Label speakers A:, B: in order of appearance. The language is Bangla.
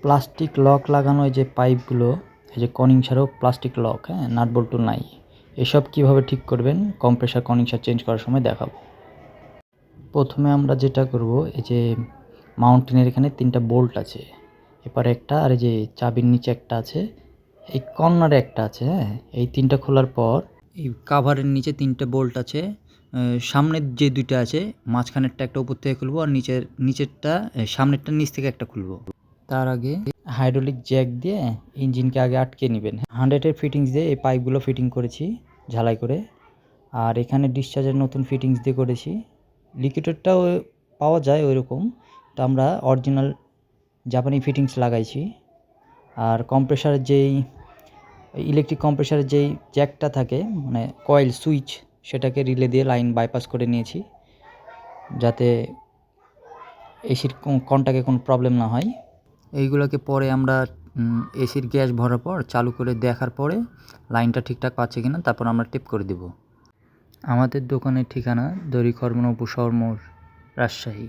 A: প্লাস্টিক লক লাগানো এই যে পাইপগুলো, এই যে কনিংসারও প্লাস্টিক লক, হ্যাঁ, নাট বল্টু নাই। এসব কিভাবে ঠিক করবেন কম্প্রেসার কনিংসার চেঞ্জ করার সময় দেখাবো। প্রথমে আমরা যেটা করব, এই যে মাউন্টেনের এখানে 3টা বোল্ট আছে, এপারে একটা, আর এই যে চাবির নিচে একটা আছে, এই কর্নারে একটা আছে, হ্যাঁ। এই 3টা খোলার পর এই কাভারের নিচে 3টে বোল্ট আছে, সামনের যে 2টা আছে মাঝখানেরটা একটা উপর থেকে খুলবো, আর নিচেরটা সামনেরটা নিচ থেকে একটা খুলবো। তার আগে হাইড্রোলিক জ্যাক দিয়ে ইঞ্জিনকে আগে আটকে নেবেন। 100-এর ফিটিংস দিয়ে এই পাইপগুলো ফিটিং করেছি ঝালাই করে, আর এখানে ডিসচার্জের নতুন ফিটিংস দিয়ে করেছি। লিকুইডটাও পাওয়া যায় ওইরকম, তো আমরা অরিজিনাল জাপানি ফিটিংস লাগাইছি। আর কম্প্রেসারের যেই ইলেকট্রিক কম্প্রেসারের যেই জ্যাকটা থাকে, মানে কয়েল সুইচ, সেটাকে রিলে দিয়ে লাইন বাইপাস করে নিয়েছি, যাতে এসির কন্টাক্টে কোনো প্রবলেম না হয়। এইগুলোকে পরে আমরা এসির গ্যাস ভরার পর চালু করে দেখার পরে লাইনটা ঠিকঠাক পাচ্ছে কিনা তারপর আমরা টেপ করে দেব। আমাদের দোকানের ঠিকানা দড়িখড় উপশহর মোড়, রাজশাহী।